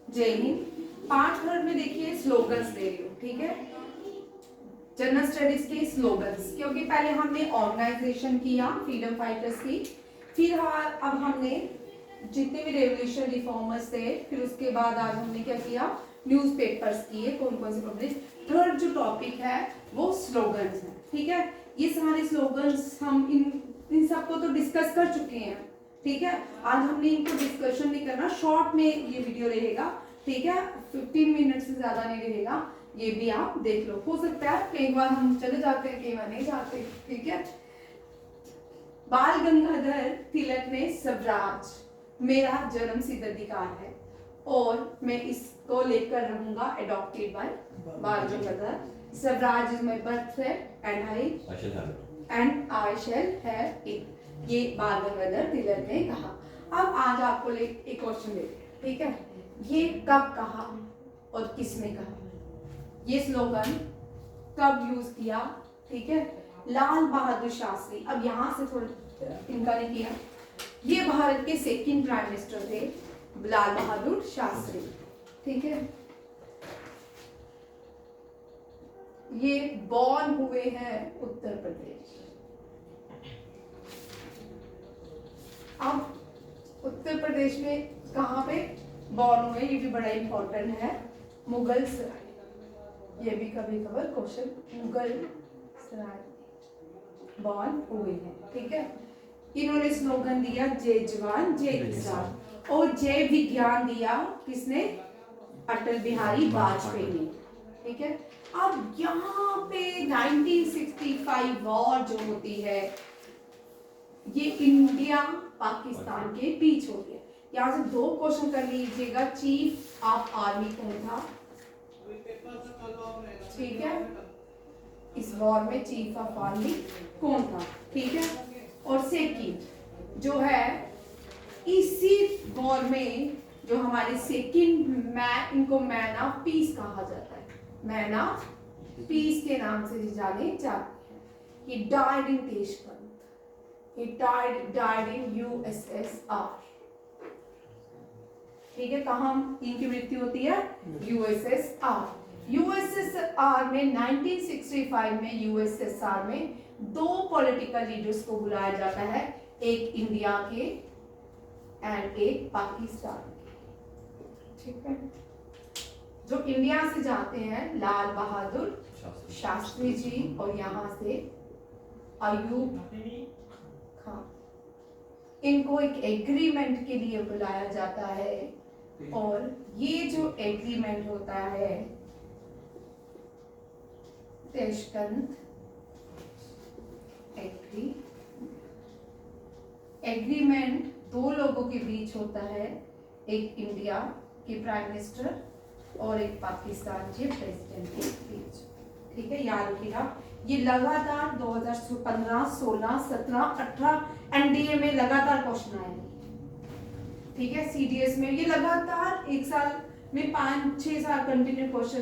जय Hind. Part third में देखिए स्लोगन्स दे रही हूँ, ठीक है। जनरल स्टडीज के स्लोगन्स, क्योंकि पहले हमने ऑर्गेनाइजेशन किया फ्रीडम फाइटर्स की, फिर अब हमने जितने भी रेवोल्यूशन रिफॉर्मर्स थे, फिर उसके बाद आज हमने क्या किया, न्यूज़पेपर्स किए, कौन कौन से पब्लिश। थर्ड जो टॉपिक है वो स्लोगन्स है, ठीक है। ये सारे स्लोगन्स हम इन सबको तो डिस्कस कर चुके हैं, ठीक है। आज हमने इनको डिस्कशन नहीं करना, शॉर्ट में ये वीडियो रहेगा, ठीक है। 15 मिनट से ज्यादा नहीं रहेगा, ये भी आप देख लो। हो सकता है कई बार हम चले जाते हैं, कई बार नहीं जाते, ठीक है। बाल गंगाधर तिलक ने स्वराज मेरा जन्म सिद्ध अधिकार है, और मैं इसको लेकर रहूंगा अडॉप्टेड बाय बाल Gangadhar. Swaraj is my birth and I shall have it, ये बाल गंगाधर तिलक ने कहा। अब आज आपको एक क्वेश्चन देते हैं, ठीक है। ये कब कहा और किसने कहा, ये स्लोगन कब यूज किया, ठीक है। लाल बहादुर शास्त्री, अब यहां से थोड़ा इनका नहीं किया, ये भारत के सेकंड प्राइम मिनिस्टर थे, लाल बहादुर शास्त्री, ठीक है। ये बॉर्न हुए हैं उत्तर प्रदेश। अब उत्तर प्रदेश में कहां पे बॉर्न हुए, ये भी बड़ा इंपॉर्टेंट है। मुगल सराय, ये भी कभी कभार क्वेश्चन, मुगल सराय बॉर्न हुए हैं, ठीक है। इन्होंने स्लोगन दिया जय जवान जय किसान, और जय विज्ञान दिया किसने, अटल बिहारी वाजपेयी ने, ठीक है। अब यहाँ पे 1965 वॉर जो होती है, ये इंडिया पाकिस्तान के बीच होती है। यहाँ से दो क्वेश्चन कर लीजिएगा, चीफ ऑफ आर्मी कौन था, ठीक है। इस वॉर में चीफ ऑफ आर्मी कौन था, ठीक है। और सेकंड जो है, इसी वॉर में जो हमारे सेकंड इनको मैन ऑफ पीस कहा जाता है, मैन ऑफ पीस के नाम से जाने जाते हैं। ही डाइड इन देशबंद, ही डाइड इन USSR, ठीक है। कहाँ इनकी मृत्यु होती है, USSR। USSR में 1965 में USSR में दो पॉलिटिकल लीडर्स को बुलाया जाता है, एक इंडिया के एंड एक पाकिस्तान के, ठीक है। जो इंडिया से जाते हैं लाल बहादुर शास्त्री जी, और यहाँ से अयूब खान, इनको एक एग्रीमेंट के लिए बुलाया जाता है, और ये जो एग्रीमेंट होता है ताशकंद एग्रीमेंट दो लोगों के बीच होता है, एक इंडिया के प्राइम मिनिस्टर और एक पाकिस्तान के प्रेसिडेंट के बीच, ठीक है। याद रखिएगा, ये लगातार 2015, 16, 17, 18 एनडीए में लगातार क्वेश्चन आए, ठीक है। सीडीएस में ये लगातार एक साल में 5-6 साल कंटिन्यू क्वेश्चन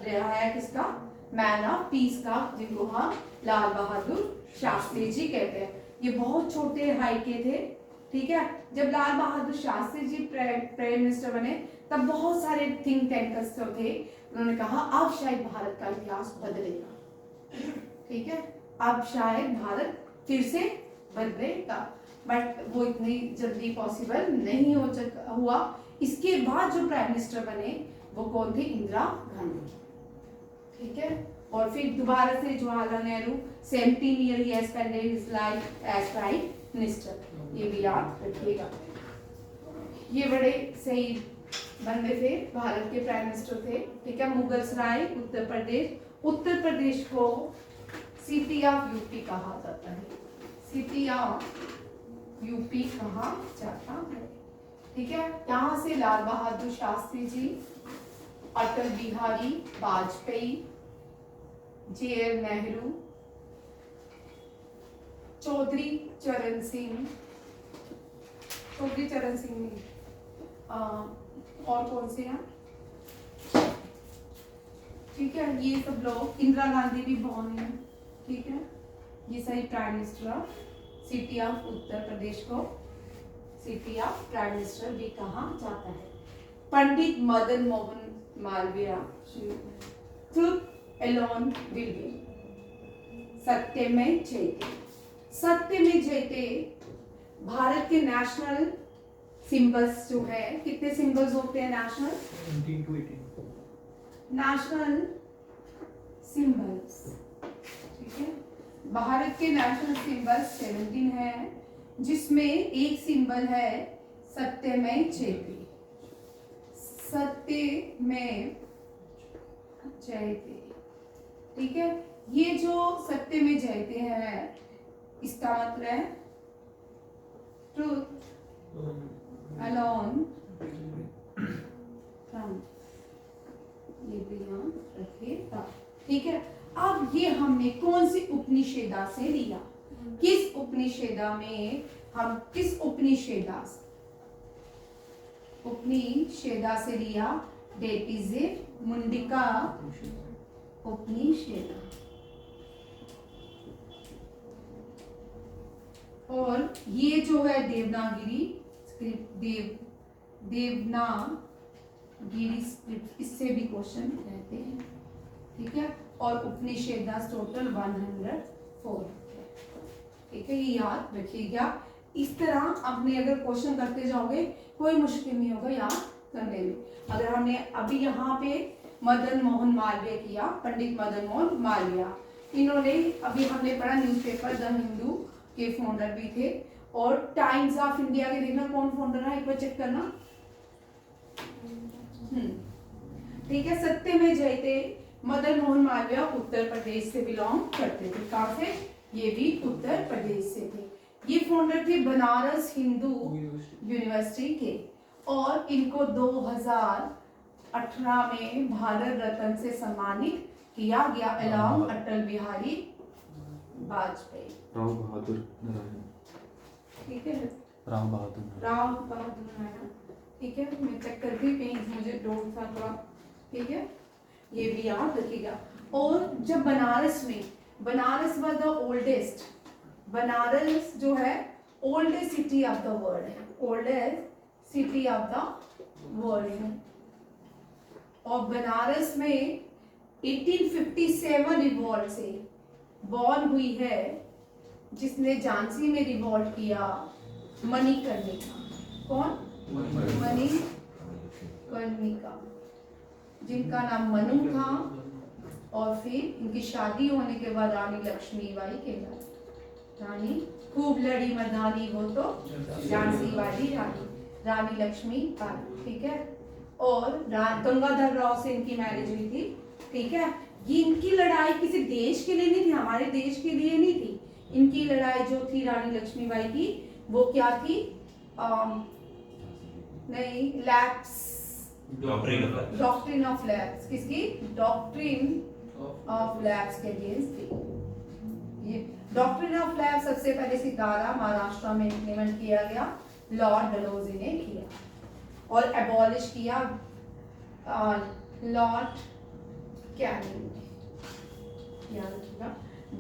रहा है किसका, मैन ऑफ पीस का, जिनको हम लाल बहादुर शास्त्री जी कहते हैं। ये बहुत छोटे हाई के थे, ठीक है। जब लाल बहादुर शास्त्री जी प्राइम मिनिस्टर बने, तब बहुत सारे थिंक टैंकर्स जो थे, उन्होंने कहा अब शायद भारत का इतिहास बदलेगा, ठीक है। अब शायद भारत फिर से बदलेगा, बट वो इतनी जल्दी पॉसिबल नहीं हुआ। इसके बाद जो प्राइम मिनिस्टर बने वो कौन थे, इंदिरा गांधी, ठीक है। और फिर दोबारा से Jawaharlal Nehru 17 year he spend his life as prime minister, ये भी याद रखिएगा। ये बड़े सही बंदे थे, भारत के प्राइम मिनिस्टर थे, ठीक है। मुगल सराय उत्तर प्रदेश को सिटी ऑफ यूपी कहा जाता है, सिटी ऑफ यूपी कहा जाता है, ठीक है। यहाँ से लाल बहादुर शास्त्री जी, अटल बिहारी वाजपेयी, JL नेहरू, चौधरी चरण सिंह और कौन से हैं, ठीक है। ये सब लोग, इंदिरा गांधी भी बॉर्न है, ठीक है। ये सही prime minister of city of Uttar Pradesh को सिटी ऑफ प्राइम मिनिस्टर भी कहा जाता है। Pandit Madan Mohan Malaviya, truth alone will win, सत्य में जयते। सत्य में जयते भारत के नेशनल सिंबल्स जो है, कितने सिंबल्स होते हैं नेशनल? 17 to 18 नेशनल सिंबल्स, ठीक है। भारत के नेशनल सिंबल्स 17 है, जिसमें एक सिंबल है सत्य में जयते। सत्य में जयते, ठीक है। ये जो सत्य में जयते हैं, इसका मतलब है ट्रूथ अलोन, ये भी यहाँ रखिएगा, ठीक है। अब ये हमने कौन सी उपनिषेदा से लिया? किस उपनिषेदा में हम किस उपनिषेदा से लिया? That is Mundaka Upanishad. और ये जो है देवनागरी स्क्रिप्ट, देवनागरी स्क्रिप्ट, इससे भी क्वेश्चन रहते हैं, ठीक है। और उपनिषेदा टोटल 104, ठीक है। ये याद रखिएगा। इस तरह आपने अगर क्वेश्चन करते जाओगे कोई मुश्किल नहीं होगा याद करने में। अगर हमने अभी यहाँ पे मदन मोहन मालवीय किया, पंडित मदन मोहन मालवीय, इन्होंने अभी हमने पढ़ा न्यूज़पेपर द हिंदू के फाउंडर भी थे। और टाइम्स ऑफ इंडिया के देखना कौन फाउंडर है, एक बार चेक करना, ठीक है। सत्य में जयते मदन मोहन मालवीय उत्तर प्रदेश से बिलोंग करते थे। कहाँ से? ये भी उत्तर प्रदेश से थे। ये फाउंडर थे बनारस हिंदू यूनिवर्सिटी के, और इनको 2018 में भारत रत्न से सम्मानित किया गया अलोंग अटल बिहारी वाजपेयी। राव बहादुर नारायण, ठीक है, राव बहादुर नारायण, ठीक है। मैं चेक करके कहीं मुझे डाउट था थोड़ा, ठीक है। ये भी याद रखिएगा। और जब Banaras was the oldest, Banaras जो है oldest city of the world है, oldest city of the world है। और बनारस में 1857 रिवॉल्ट से बॉर्न हुई है, जिसने झांसी में रिवॉल्ट किया, मणिकर्णिका। कौन? मणिकर्णिका, जिनका नाम मनु था, और फिर इनकी शादी होने के बाद रानी लक्ष्मीबाई कहलाई। रानी खूब लड़ी मर्दानी वो तो झांसी वाली रानी लक्ष्मीबाई, ठीक है। और गंगाधर राव से इनकी मैरिज हुई थी, ठीक है। ये इनकी लड़ाई किसी देश के लिए नहीं थी, हमारे देश के लिए नहीं थी। इनकी लड़ाई जो थी रानी लक्ष्मीबाई की, वो क्या थी? नहीं, लैप्स, डॉक्ट्रिन ऑफ लैप्स। किसकी? डॉक्ट्रिन ऑफ लैप्स के अगेंस्ट थी। ये डॉक्ट्रिन ऑफ लैप्स सबसे पहले सितारा महाराष्ट्र में इम्प्लीमेंट किया गया, लॉर्ड डलहौजी ने किया। और एबॉलिश किया लॉर्ड कैनिंग ने। याद रखिएगा,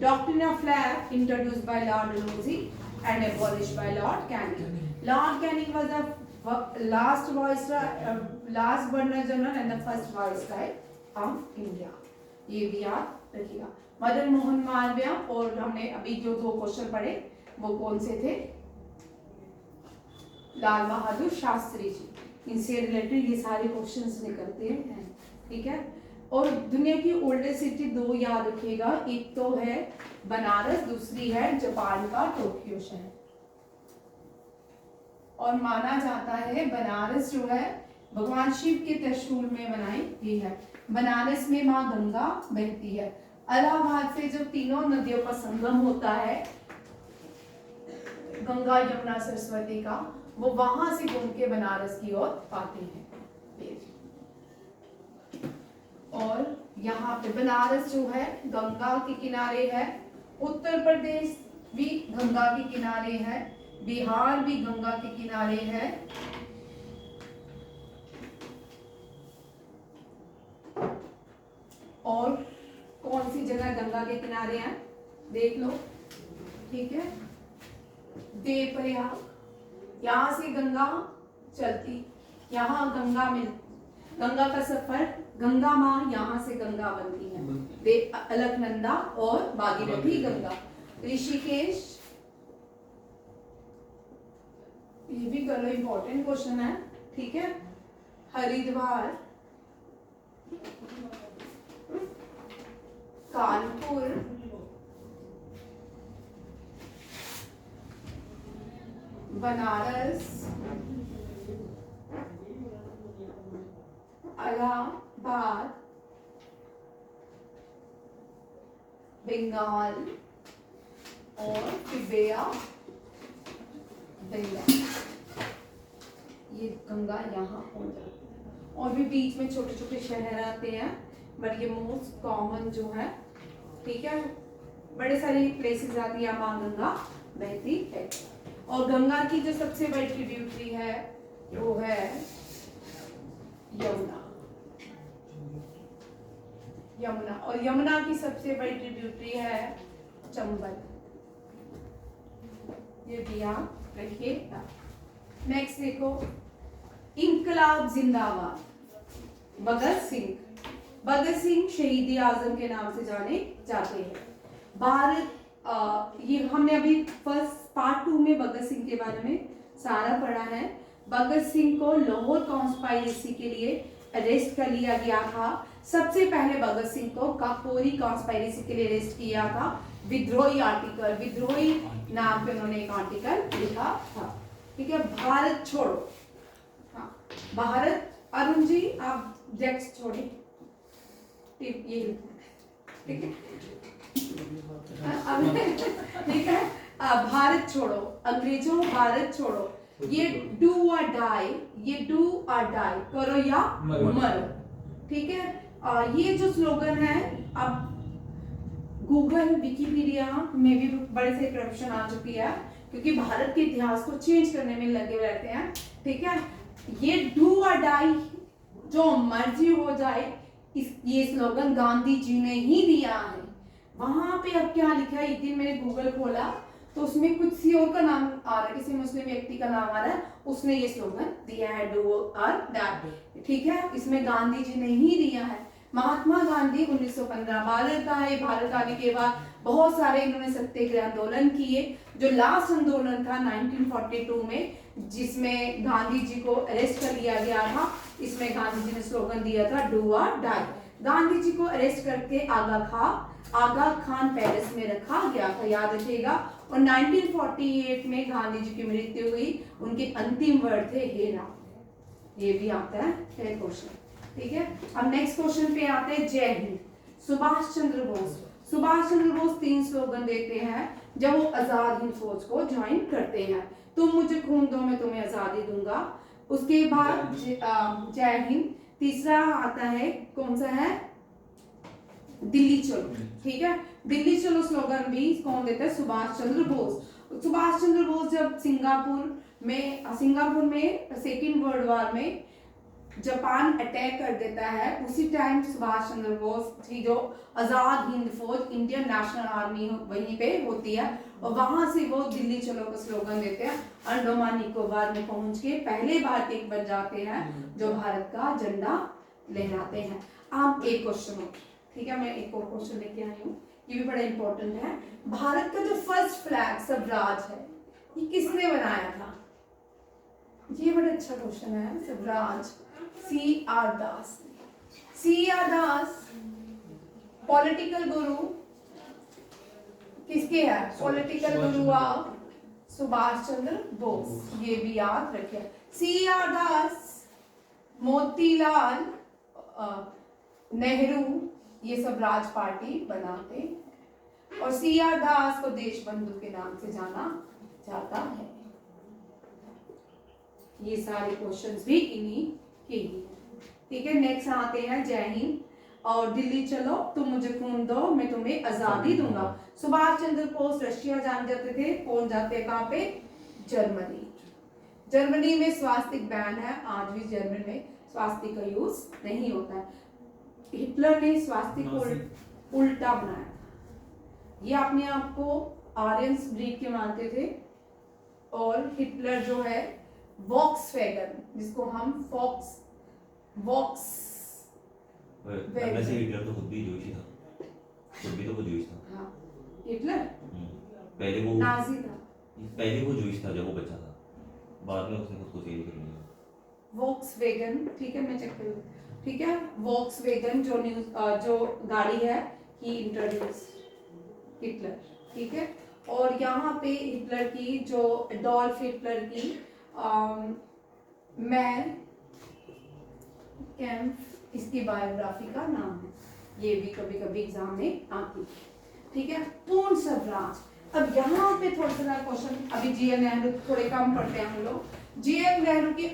doctrine of lapse introduced by Lord Dalhousie and abolished by Lord Canning. Lord Canning was the last Governor General and the first Viceroy of India. ये भी याद रखिएगा। मदन मोहन मालवीय, और हमने अभी जो 2 क्वेश्चन पढ़े वो कौन से थे? लाल बहादुर शास्त्री जी, इनसे रिलेटेड ये सारे क्वेश्चंस निकलते हैं, ठीक है। और दुनिया की ओल्डेस्ट सिटी 2 याद रखिएगा, एक तो है बनारस, दूसरी है जापान का टोक्यो शहर। और माना जाता है बनारस जो है भगवान शिव के त्रिशूल में बनाई गई है। बनारस में माँ गंगा बहती है। इलाहाबाद से जो तीनों नदियों का संगम होता है, गंगा यमुना सरस्वती का, वो वहां से घूम के बनारस की ओर आते हैं। और यहाँ पे बनारस जो है गंगा के किनारे है, उत्तर प्रदेश भी गंगा के किनारे है, बिहार भी गंगा के किनारे है, और कौन सी जगह गंगा के किनारे हैं देख लो, ठीक है। देवप्रयाग, यहाँ से गंगा चलती, यहाँ गंगा मिलती गंगा का सफर, गंगा माँ यहाँ से गंगा बनती है, वे अलकनंदा और भागीरथी गंगा। ऋषिकेश, ये भी करो, इंपॉर्टेंट क्वेश्चन है, ठीक है। हरिद्वार, कानपुर, बनारस, इलाहाबाद, बंगाल और तिब्बत, बंगाल। ये गंगा यहाँ पहुंच जाती है और भी बीच में छोटे छोटे शहर आते हैं, बट ये मोस्ट कॉमन जो है, ठीक है, बड़े सारे प्लेसेस आती है, माँ गंगा बहती है। और गंगा की जो सबसे बड़ी ट्रिब्यूटरी है वो है यमुना, यमुना, और यमुना की सबसे बड़ी ट्रिब्यूटरी है चंबल। ये भी आप रखिए। नेक्स्ट देखो, इंकलाब जिंदाबाद, भगत सिंह। भगत सिंह शहीद आजम के नाम से जाने जाते हैं। भारत, ये हमने अभी फर्स्ट पार्ट 2 में भगत सिंह के बारे में सारा पढ़ा है। भगत सिंह को लाहौर कॉन्स्पायरेसी के लिए अरेस्ट कर लिया गया था। सबसे पहले भगत सिंह को काकोरी कॉन्स्पायरेसी के लिए अरेस्ट किया था। विद्रोही आर्टिकल, विद्रोही नाम पे उन्होंने एक आर्टिकल लिखा था, ठीक है। भारत छोड़ो, हाँ, भारत, अरुण जी आप डेस्क छोड़े, ये ठीक है, ठीक है। भारत छोड़ो, अंग्रेजों भारत छोड़ो, ये डू और डाई, ये डू और डाई, करो या मरो, ठीक है। ये जो स्लोगन है, अब गूगल विकिपीडिया में भी बड़े से करप्शन आ चुकी है, क्योंकि भारत के इतिहास को चेंज करने में लगे रहते हैं, ठीक है। ये डू और डाई, जो मर्जी हो जाए, ये स्लोगन गांधी जी ने ही दिया है। वहां पे अब क्या लिखा है, एक दिन मैंने गूगल खोला तो उसमें कुछ सी और का नाम आ रहा है, किसी मुस्लिम व्यक्ति का नाम आ रहा है, उसने ये स्लोगन दिया है, डू और डाई, ठीक है। इसमें गांधी जी ने ही दिया है। महात्मा गांधी 1915 भारत आए, भारत आने के बाद बहुत सारे इन्होंने सत्याग्रह आंदोलन किए। जो लास्ट आंदोलन था 1942 में, जिसमें गांधी जी को अरेस्ट कर लिया गया था, इसमें गांधी जी ने स्लोगन दिया था डू और डाई। गांधी जी को अरेस्ट करके आगा खान पैलेस में रखा गया था, याद रखिएगा। और 1948 में गांधी जी की मृत्यु हुई, उनके अंतिम वर्ड थे हे राम। ये भी आता है क्वेश्चन, ठीक है। अब नेक्स्ट क्वेश्चन पे आते हैं, जय हिंद। सुभाष चंद्र बोस, सुभाष चंद्र बोस 3 स्लोगन देते हैं जब वो आजाद हिंद फौज को ज्वाइन करते हैं। तुम मुझे खून दो, मैं तुम्हें आजादी दूंगा। उसके बाद जय हिंद। तीसरा आता है, कौन सा है, दिल्ली चलो, ठीक है। दिल्ली चलो स्लोगन भी कौन देता है, सुभाष चंद्र बोस। सुभाष चंद्र बोस जब सिंगापुर में सेकेंड वर्ल्ड वॉर में जापान अटैक कर देता है, उसी टाइम सुभाष चंद्र बोस की जो आजाद हिंद फौज, इंडियन नेशनल आर्मी वहीं पे होती है, और वहां से वो दिल्ली चलो का स्लोगन देते हैं। अंडमान निकोबार में पहुंच के पहले भारतीय बन जाते हैं जो भारत का झंडा लहराते हैं। आप एक क्वेश्चन हो, ठीक है, मैं एक और क्वेश्चन लेके आई हूँ, ये भी बड़ा इंपॉर्टेंट है। भारत का जो फर्स्ट फ्लैग स्वराज है, ये किसने बनाया था? ये बड़ा अच्छा क्वेश्चन है। स्वराज C.R. दास। C.R. दास पॉलिटिकल गुरु किसके है? Political Guru of Subhash Chandra Bose, ये भी याद रखिए। C.R. दास, मोतीलाल नेहरू, ये सब राज पार्टी बनाते, और C.R. दास को देश बंधु के नाम से जाना जाता है। ये सारे क्वेश्चंस भी इन्हीं के ही, ठीक है। नेक्स्ट आते हैं जय हिंद और दिल्ली चलो, तुम मुझे खून दो, मैं तुम्हें आजादी दूंगा। सुभाष चंद्र बोस रशिया जान जाते थे, कौन जाते हैं कहाँ पे? जर्मनी। जर्मनी में स्वास्तिक बैन है, आज भी जर्मनी में स्वास्तिक का यूज नहीं होता है। हिटलर ने स्वास्तिक को उल्टा बनाया था। ये अपने आप को आर्यंस ब्रीड के मानते थे, और हिटलर जो है वॉक्सवैगन, जिसको हम फॉक्स वॉक्स वैसे हिटलर तो खुद भी जोश ही था, खुद भी तो वो जोश था। हाँ हिटलर पहले वो नाजी था। पहले वो जोश था जब वो बच्चा था, बाद में उसने खुद को चेंज कर लिया। वोक्सवैगन, ठीक है मैं चेक करूँ, ठीक है वोक्सवैगन जो जो गाड़ी है ही इंट्रोड्यूस हिटलर, ठीक है। और यहाँ पे हिटलर की जो एडोल्फ हिटलर की मैन कैम्प इसकी बायोग्राफी का नाम है, ये भी कभी कभी एग्जाम में आती है, ठीक है। पूर्ण स्वराज, अब यहाँ पे थोड़ा सा क्वेश्चन, अभी जीएल नेहरू थोड़े कम पढ़ते हैं हम लोग। जीएल नेहरू की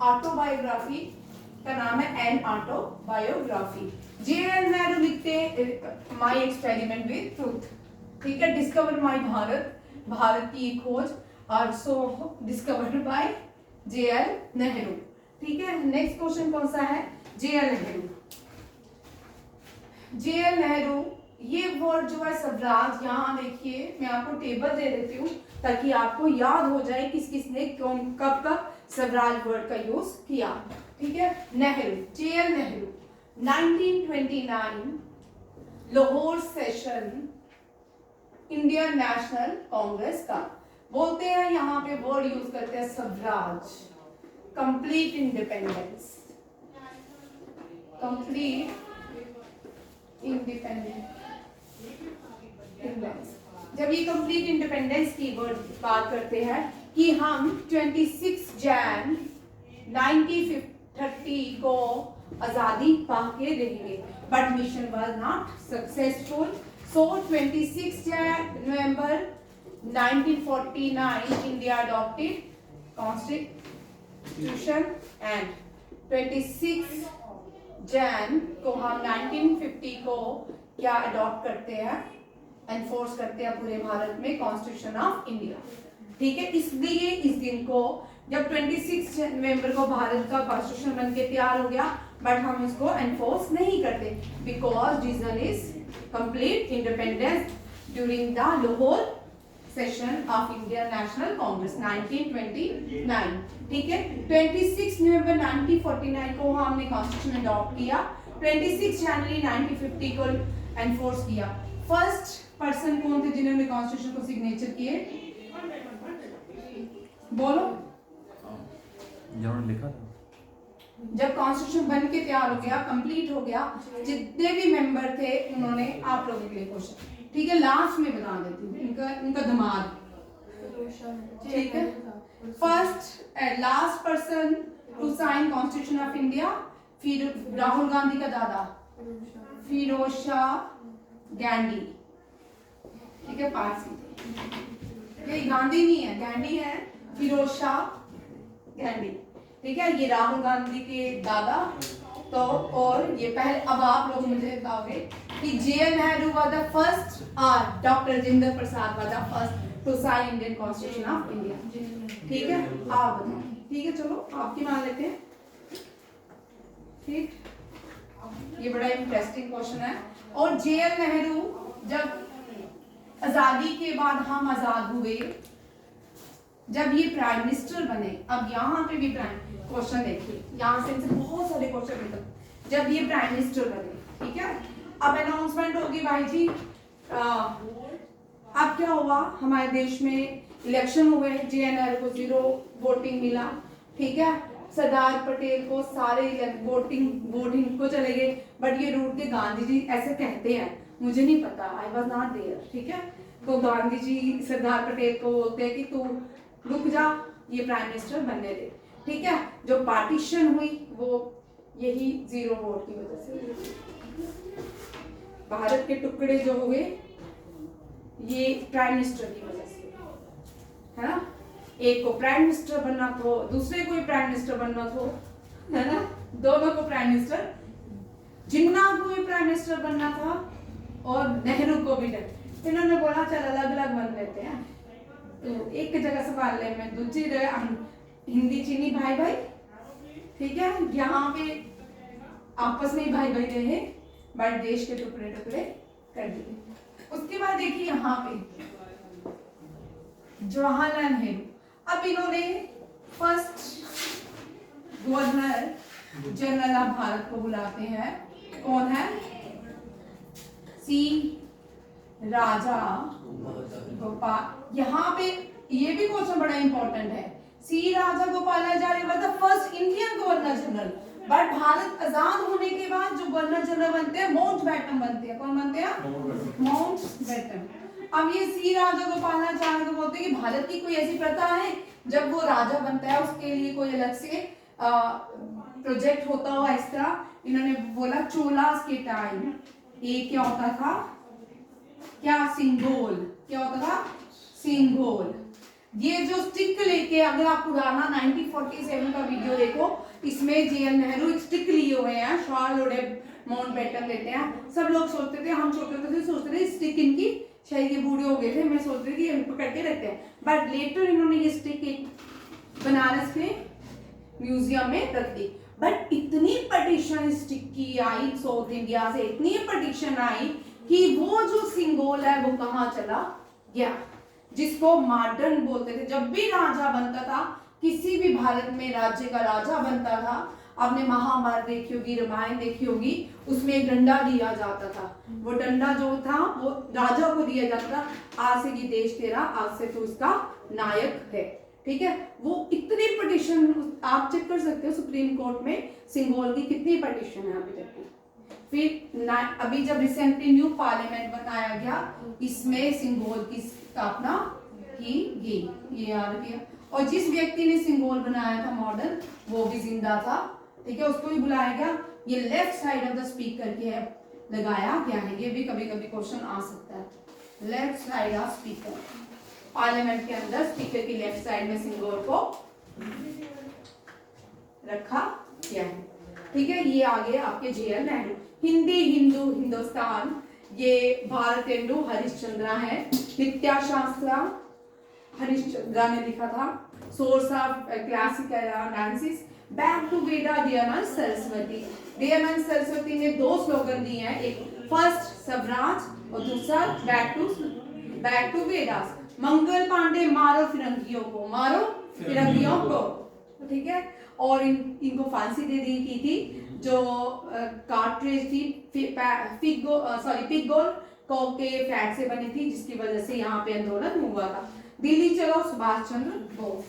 ऑटोबायोग्राफी का नाम है एन ऑटोबायोग्राफी। जीएल नेहरू लिखते माई एक्सपेरिमेंट विद ट्रूथ, ठीक है, डिस्कवर माई भारत, भारत की खोज, also discovered by JL Nehru, ठीक है। नेक्स्ट क्वेश्चन कौन सा है, जेएल नेहरू। जेएल नेहरू, ये वर्ड जो है स्वराज, यहाँ देखिए मैं आपको टेबल दे देती हूँ ताकि आपको याद हो जाए किस किसने कौन कब कब स्वराज वर्ड का यूज किया, ठीक है। Nehru, JL Nehru 1929 Lahore session Indian National Congress का, बोलते हैं यहाँ पे वर्ड यूज करते हैं Swaraj, complete independence, complete independence. जब ये कंप्लीट इंडिपेंडेंस की वर्ड बात करते हैं कि हम 26 जैन 1930 को आजादी पाके रहेंगे, but mission was not successful, so 26 November 1949 India adopted constitution and 26 Jain को हम 1950 को क्या अडॉप्ट करते हैं, एनफोर्स करते हैं पूरे भारत में कॉन्स्टिट्यूशन ऑफ इंडिया, ठीक है। इसलिए इस दिन को जब 26 नवंबर को भारत का कॉन्स्टिट्यूशन बन के तैयार हो गया, बट हम इसको एनफोर्स नहीं करते because reason is complete independence during the Lahore session of Indian National Congress 1929, ठीक है। 26 नवंबर 1949 को हमने कॉन्स्टिट्यूशन अडॉप्ट किया, 26 जनवरी 1950 को एनफोर्स किया। फर्स्ट पर्सन कौन थे जिन्होंने कॉन्स्टिट्यूशन को सिग्नेचर किए, बोलो। जिन्होंने लिखा था, जब कॉन्स्टिट्यूशन बन के तैयार हो गया, कंप्लीट हो गया, जितने भी मेंबर थे उन्होंने, आप लोगों के लिए क्वेश्चन, ठीक है, लास्ट में बता देती हूँ, इनका दिमाग, ठीक है। First and last person to sign constitution of India, फिर राहुल गांधी का दादा फिरोज शाह गांधी, ठीक है, पारसी, ये गांधी नहीं है, गांधी है, फिरोज शाह गांधी, ठीक है। ये राहुल गांधी के दादा, तो और ये पहले, अब आप लोग मुझे बताओगे कि JL Nehru was the first और doctor Rajendra Prasad was the first to sign Indian constitution of India, ठीक है। आप बताओ, ठीक है, चलो आपकी मान लेते हैं, ठीक। ये बड़ा इंटरेस्टिंग क्वेश्चन है। और जेएल नेहरू जब आजादी के बाद हम आजाद हुए, जब ये प्राइम मिनिस्टर बने, अब यहाँ पे भी प्राइम क्वेश्चन देखिए, यहाँ से इनसे बहुत सारे क्वेश्चन निकलते, जब ये प्राइम मिनिस्टर बने, ठीक है, अब अनाउंसमेंट होगी भाई जी, अब क्या हुआ, हमारे देश में इलेक्शन हुए, जेएल नेहरू को 0 वोटिंग मिला, ठीक है, सरदार पटेल को सारे वोट इनको चले गए, बट ये रूट के गांधी जी ऐसे कहते हैं, मुझे नहीं पता, आई वॉज नॉट देयर, ठीक है। तो गांधी जी सरदार पटेल को बोलते हैं कि तू रुक जा, ये प्राइम मिनिस्टर बनने दे, ठीक है। जो पार्टीशन हुई वो यही 0 वोट की वजह से हुई, भारत के टुकड़े जो हुए ये प्राइम मिनिस्टर की वजह से, है ना। एक को प्राइम मिनिस्टर बनना था, दूसरे को ही प्राइम मिनिस्टर बनना था, है ना, दोनों को प्राइम मिनिस्टर, जिन्ना को भी प्राइम मिनिस्टर बनना था और नेहरू को भी, इन्होंने बोला चल अलग अलग बन लेते हैं, तो एक जगह संभाल ले, मैं दूसरी जगह हिंदी चीनी भाई भाई, ठीक है, यहाँ पे आपस में ही भाई भाई रहे, बट देश के टुकड़े टुकड़े कर दिए। उसके बाद देखिए यहाँ पे जवाहरलाल नेहरू, अब इन्होंने first governor general of Bharat को बुलाते हैं। कौन है? सी राजा गोपाल। यहाँ पे ये भी क्वेश्चन बड़ा इंपॉर्टेंट है। C Rajagopalachari was the first Indian governor general, but Bharat आजाद होने के बाद जो गवर्नर जनरल बनते हैं माउंटबेटन बनते हैं। कौन बनते हैं? माउंटबेटन। अब ये सी राजा गोपालाचारी को बोलते हैं कि भारत की कोई ऐसी प्रथा है जब वो राजा बनता है उसके लिए कोई अलग से प्रोजेक्ट होता हो इस तरह। इन्होंने बोला चोलास के टाइम ये क्या होता था? क्या सिंगोल? क्या होता था? सिंगोल। ये जो स्टिक लेके, अगर आप पुराना 1947 का वीडियो देखो, इसमें जेएल नेहरू स्टिक लिए हुए हैं, शॉल ओढ़े माउंटबेटन लेते हैं। सब लोग सोचते थे, हम छोटे होते थे सोचते थे स्टिक इनकी, शायद ये बूढ़े हो गए थे, मैं सोचती थी ये पकड़ के रखते हैं, बट लेटर इन्होंने ये स्टिक एक बनारस के म्यूजियम में रख दी। बट इतनी पटिशन स्टिक की आई साउथ इंडिया से, इतनी पटिशन आई कि वो जो सिंगोल है वो कहाँ चला गया, जिसको मॉडर्न बोलते थे। जब भी राजा बनता था, किसी भी भारत में राज्य का राजा बनता था, आपने महाभारत देखी होगी, रामायण देखी होगी, उसमें एक डंडा दिया जाता था। वो डंडा जो था वो राजा को दिया जाता था, आज से ये देश तेरा, आज से तो इसका नायक है। ठीक है, वो इतनी पटिशन आप चेक कर सकते हो सुप्रीम कोर्ट में सिंगोल की कितनी पटिशन है अभी तक की। फिर अभी जब रिसेंटली न्यू पार्लियामेंट बनाया गया, इसमें सिंगोल की स्थापना की गई, ये याद रखिए। और जिस व्यक्ति ने सिंगोल बनाया था मॉडर्न, वो भी जिंदा था। ठीक है, उसको भी बुलाया गया। ये left side of the speaker के है लगाया गया है, ये भी कभी कभी क्वेश्चन आ सकता है। Left side of speaker, parliament के अंदर स्पीकर की लेफ्ट साइड में सिंगोल को रखा गया है। ठीक है, ये आगे आपके जेएल नेहरू। हिंदी, हिंदू, हिंदुस्तान, ये भारतेंदु हरिश्चंद्रा है। नित्या शास्त्रा हरिश्चंद्रा ने लिखा था। Source of classical analysis, back to Veda Dayanand Saraswati. Dayanand Saraswati ने दो स्लोगन दिए हैं, एक फर्स्ट स्वराज और दूसरा बैक टू वेदास। मंगल पांडे, मारो फिरंगियों को, मारो फिरंगियों को। ठीक है, और इनको फांसी दे दी की थी जो कार्ट्रिज थी पिगोल के फैट से बनी थी, जिसकी वजह से यहाँ पे आंदोलन हुआ था। दिल्ली चलो, सुभाष चंद्र बोस।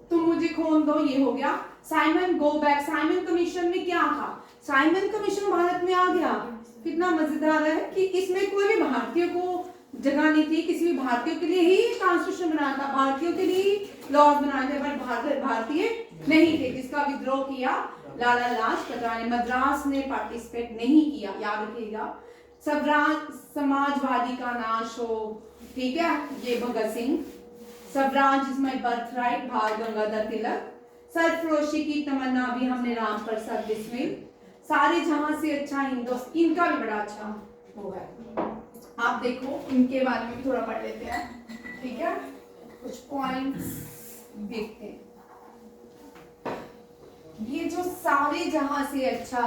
तुम मुझे खोल दो, ये हो गया। Simon go back, Simon commission में क्या था? साइमन कमीशन भारत में आ गया। कितना मजेदार है कि इसमें कोई भी भारतीय को जगह नहीं थी, किसी भी भारतीय के लिए ही कॉन्स्टिट्यूशन बनाया था, भारतीयों के लिए लॉज बनाए थे, बट भारतीय नहीं थे। जिसका विद्रोह किया लाला लाजपत राय ने। मद्रास ने पार्टिसिपेट नहीं किया, याद रखिएगा। समाजवादी का नाश हो, ठीक है, ये Bhagat Singh. Swaraj is my birth right, Bal Gangadhar तिलक। सरफरोशी की तमन्ना भी हमने राम प्रसाद बिस्मिल। सारे जहां से अच्छा हिंदुस्तान, इनका भी बड़ा अच्छा वो है। आप देखो, इनके बारे में भी थोड़ा पढ़ लेते हैं। ठीक है, कुछ पॉइंट्स देखते हैं। ये जो सारे जहां से अच्छा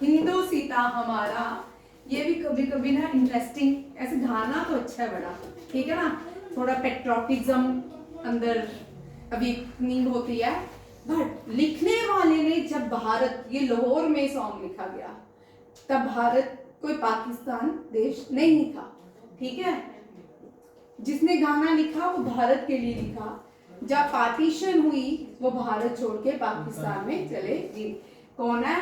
हिंदू सीता हमारा, ये भी कभी कभी ना इंटरेस्टिंग, ऐसे गाना तो अच्छा है बड़ा, ठीक है ना, थोड़ा पेट्रोटिज्म अंदर अवेकनिंग होती है। बट लिखने वाले ने, जब भारत, ये लाहौर में सॉन्ग लिखा गया, तब भारत कोई पाकिस्तान देश नहीं था। ठीक है, जिसने गाना लिखा वो भारत के लिए लिखा। जब पार्टीशन हुई वो भारत छोड़ के पाकिस्तान में चले गए। कौन है?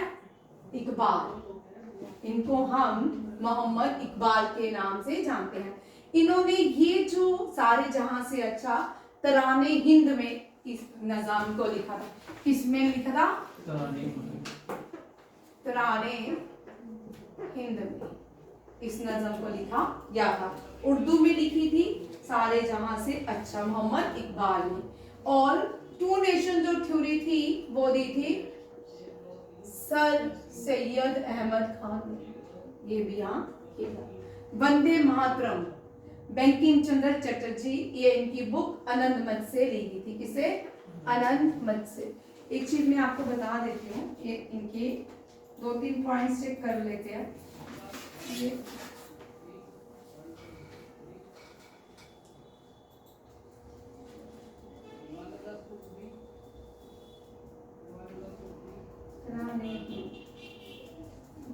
इकबाल। इनको हम मोहम्मद इकबाल के नाम से जानते हैं। इन्होंने ये जो सारे जहां से अच्छा तराने हिंद में इस नज़ाम को लिखा था। किसमें लिखा था? तराने हिंद में इस नज़म को लिखा गया था। उर्दू में लिखी थी सारे जहां से अच्छा मोहम्मद इकबाल ने। और टू नेशन जो थ्योरी थी वो दी थी सर सैयद अहमद खान ने, ये भी यहाँ। वंदे मातरम बंकिम चंद्र चटर्जी, ये इनकी बुक अनंत मत से ली गई थी। किसे? अनंत मत से। एक चीज मैं आपको बता देती हूँ, ये इनके 2-3 पॉइंट्स चेक कर लेते हैं। ये बनाने की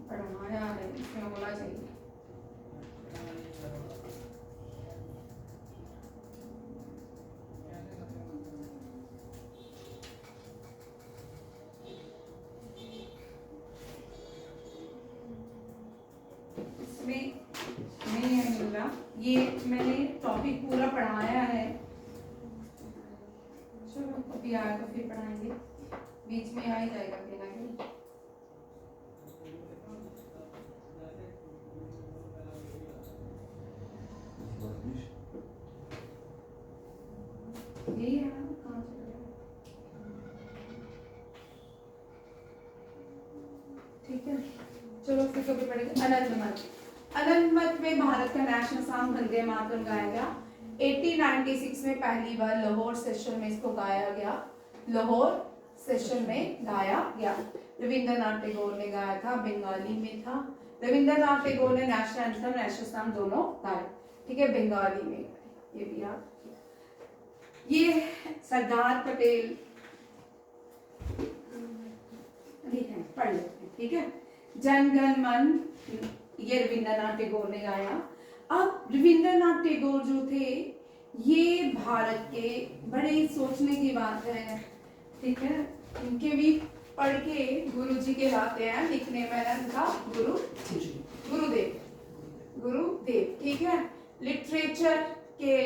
पढ़ाया है, इसमें होना चाहिए। इसमें नहीं है मिल रहा, ये मैंने टॉपिक पूरा पढ़ाया है। चलो अभी आया तो फिर पढ़ाएंगे, बीच में आ ही जाएगा कहीं ना कहीं। यही है ना, कहाँ चला गया? ठीक है, चलो फिर कभी पढ़ेंगे। अनंत मत, अनंत मत में भारत का नेशनल सॉन्ग वंदे मातरम गाया गया। 1896 में पहली बार लाहौर सेशन में इसको गाया गया, लाहौर सेशन में गाया गया। रविंद्रनाथ टैगोर ने गाया था, बंगाली में था। रविंद्रनाथ टैगोर ने नेशनल एंथम नेशनल सॉन्ग दोनों गाए, ठीक है, बंगाली में, ये भी याद। ये सरदार पटेल लिखे, पढ़ लेते हैं, ठीक है। जन गण मन, ये रविंद्रनाथ टैगोर ने गाया। अब रविंद्रनाथ टैगोर जो थे, ये भारत के बड़े सोचने की बात है, ठीक है। इनके भी पढ़ के गुरुजी के लाते हैं, लिखने में था गुरुदेव, गुरुदेव, ठीक है। लिटरेचर के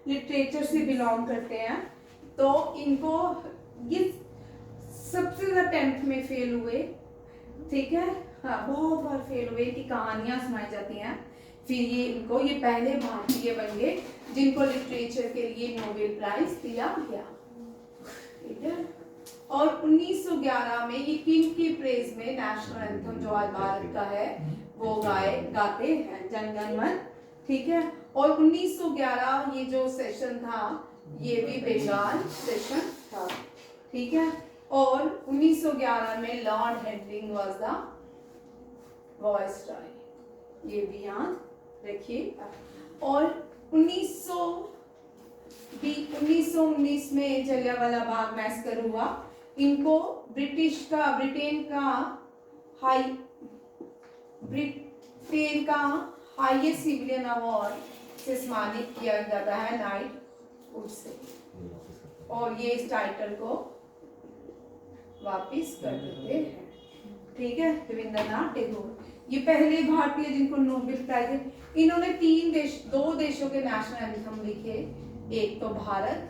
लिटरेचर से बिलोंग करते हैं, तो इनको ये सबसे ज्यादा 10th में फेल हुए, ठीक है। हाँ, बहुत बार फेल हुए कि कहानियां सुनाई जाती हैं। फिर ये इनको, ये पहले भारतीय बन गए जिनको लिटरेचर के लिए नोबेल प्राइज दिया गया, ठीक है। और 1911 में ये किंग की प्रेज में नेशनल एंथम जो आज भारत का है वो गाते हैं, जन गण मन, ठीक है। और 1911 ये जो सेशन था ये भी बंगाल सेशन था, ठीक है। और 1911 में Lord heading was the viceroy, ये भी याद रखिए। और 1919 में जलियांवाला बाग मैसेकर हुआ। इनको ब्रिटेन का हाईएस्ट सिविलियन अवार्ड से सम्मानित किया जाता है, नाइटहुड से, और ये इस टाइटल को वापिस कर देते हैं, ठीक है। रविंद्रनाथ टैगोर ये पहले भारतीय जिनको नोबेल प्राइज, इन्होंने दो देशों के नेशनल एंथम लिखे, एक तो भारत,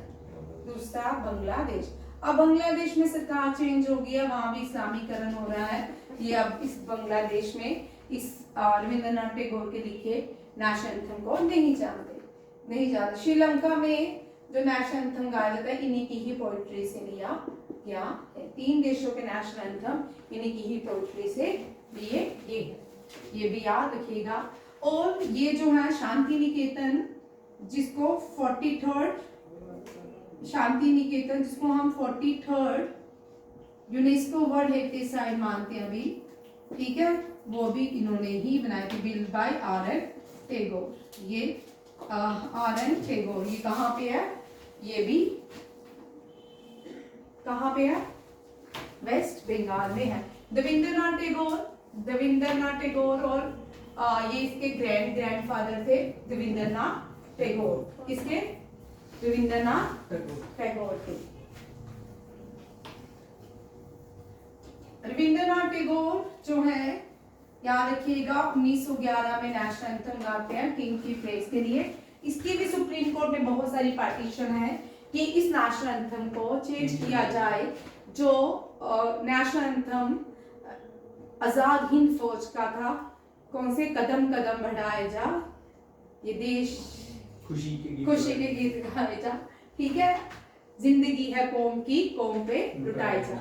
दूसरा बांग्लादेश। अब बांग्लादेश में सरकार चेंज हो गया, वहां भी इस्लामीकरण हो रहा है। ये अब इस बांग्लादेश में इस रविंद्रनाथ टैगोर के लिखे नेशनल एंथम को नहीं जानते। श्रीलंका में जो नेशनल एंथम गाया जाता है इन्हीं की ही पोइट्री से लिया गया है। 3 देशों के नेशनल एंथम इन्हीं की ही पोइट्री से लिए गए, ये भी याद रखिएगा। और ये जो है शांति निकेतन, जिसको 43rd शांति निकेतन, जिसको हम 43rd UNESCO world heritage site मानते हैं अभी, ठीक है, वो भी इन्होंने ही बनाया थी, बिल्ड बाय R.N. टैगोर। ये R.N. टैगोर, ये कहाँ पे है, ये भी कहाँ पे है, वेस्ट बंगाल में है। रविंद्रनाथ टैगोर और ये इसके ग्रैंडफादर थे रविंद्रनाथ टैगोर, किसके, रविंद्रनाथ टैगोर के। रविंद्रनाथ टैगोर जो है याद रखिएगा 1911 में नेशनल एंथम गाते हैं किंग की प्रेज के लिए। इसकी भी सुप्रीम कोर्ट में बहुत सारी पार्टीशन है कि इस नेशनल एंथम को चेंज किया जाए, जो नेशनल एंथम आजाद हिंद फौज का था, कौन से कदम कदम बढ़ाए जा, ये देश खुशी के गीत गाए जा, ठीक है, जिंदगी है कौम की, कौम पे लुटाई जा,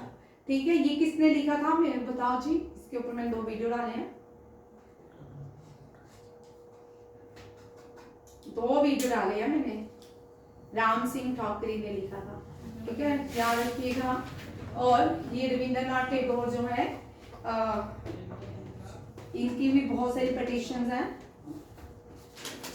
ठीक है। ये किसने लिखा था, मैं बताओ जी, इसके ऊपर मैंने 2 वीडियो डाले हैं, 2 वीडियो डाले हैं मैंने, राम सिंह ठाकरे ने लिखा था, ठीक है, याद रखिएगा। और ये रविंद्रनाथ टैगोर जो है इनकी भी बहुत सारी पिटीशंस हैं।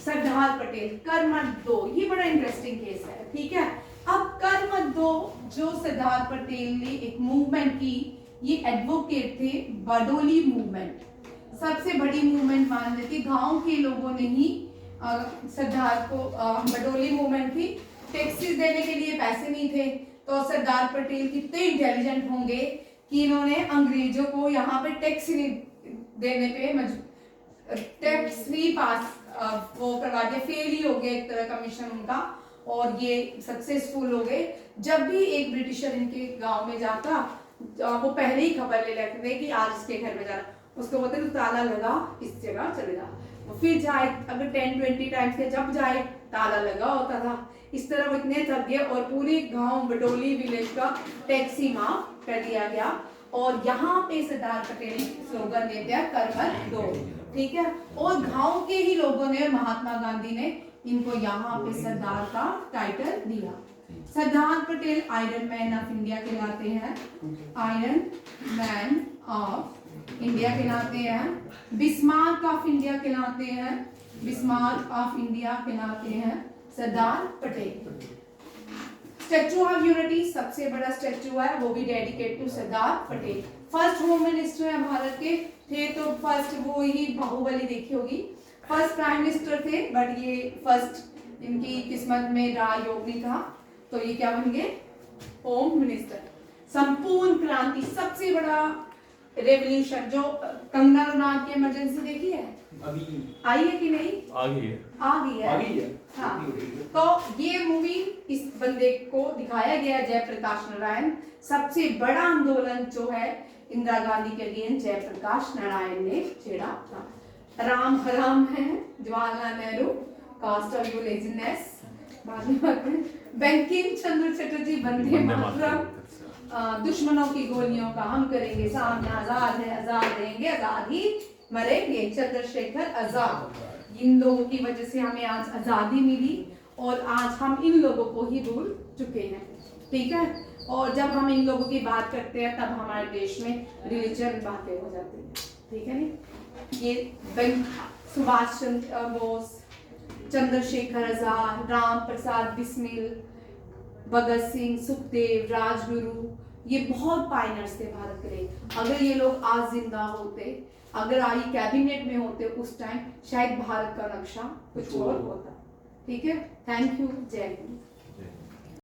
सरदार पटेल कर मत दो, ये बड़ा इंटरेस्टिंग केस है, ठीक है। अब कर मत दो जो सरदार पटेल ने एक मूवमेंट की, ये एडवोकेट थे बडोली मूवमेंट, सबसे बड़ी मूवमेंट मान लेती, गांव के लोगों ने ही सरदार को, बडोली मूवमेंट थी, टैक्सेस देने के लिए पैसे नहीं थे, तो सरदार पटेल कितने इंटेलिजेंट होंगे कि इन्होंने अंग्रेजों को यहाँ पे टैक्स नहीं देने पे टैक्स फ्री पास वो करवा दिया, फेल ही हो गया एक तरह का मिशन उनका, और ये सक्सेसफुल हो गए। जब भी एक ब्रिटिशर इनके गांव में जाता, वो पहले ही खबर ले लेते थे कि आज इसके घर में जाना, उसको बोलते तो ताला लगा, इस जगह चले जा, फिर जाए, अगर 10-20 टाइम्स के जब जाए ताला लगा होता था। इस तरह वो इतने थक गए और पूरे गांव बडोली विलेज का टैक्स ही माफ कर दिया गया, और यहाँ पे सरदार पटेल स्लोगन देते हैं कर मत दो, ठीक है, और गांव के ही लोगों ने, महात्मा गांधी ने इनको यहाँ पे सरदार का टाइटल दिया। Sardar Patel iron man of India कहलाते हैं, आयरन मैन ऑफ इंडिया कहलाते हैं, बिस्मार्क ऑफ इंडिया कहलाते हैं, बिस्मार्क ऑफ इंडिया कहलाते हैं Sardar Patel. Statue of Unity सबसे बड़ा स्टैचू है, वो भी dedicate to Sardar Patel. First home minister है भारत के, थे तो फर्स्ट वो ही बाहुबली देखी होगी, फर्स्ट प्राइम मिनिस्टर थे, बट ये फर्स्ट इनकी किस्मत में रहा योग नहीं था, तो ये क्या बन गए, होम मिनिस्टर। संपूर्ण क्रांति सबसे बड़ा रेवोल्यूशन, जो कंगना रनौत की इमरजेंसी देखी है, अभी आई है कि नहीं, आ गई है। आ गई है, आ गई है। हाँ। तो ये मूवी, इस बंदे को दिखाया गया जयप्रकाश नारायण, सबसे बड़ा आंदोलन जो है इंदिरा गांधी के लिए जयप्रकाश नारायण ने छेड़ा था। राम हराम है, Jawaharlal Nehru, cast off you laziness, Bankim Chandra Chatterjee, Vande Mataram, दुश्मनों की गोलियों का हम करेंगे सामना, आजाद है आजाद रहेंगे, आजाद ही मरेंगे, चंद्रशेखर आजाद। इन लोगों की वजह से हमें आज आजादी मिली, और आज हम इन लोगों को ही भूल चुके हैं, ठीक है। और जब हम इन लोगों की बात करते हैं तब हमारे देश में रिलीजन बातें हो जाती हैं, ठीक है नहीं। ये सुभाष चंद्र बोस, चंद्रशेखर आजाद, राम प्रसाद बिस्मिल, भगत सिंह, सुखदेव, राजगुरु, ये बहुत पायनियर्स थे भारत के लिए। अगर ये लोग आज जिंदा होते, अगर आई कैबिनेट में होते उस टाइम, शायद भारत का नक्शा कुछ और होता, ठीक है। थैंक यू, जय हिंद।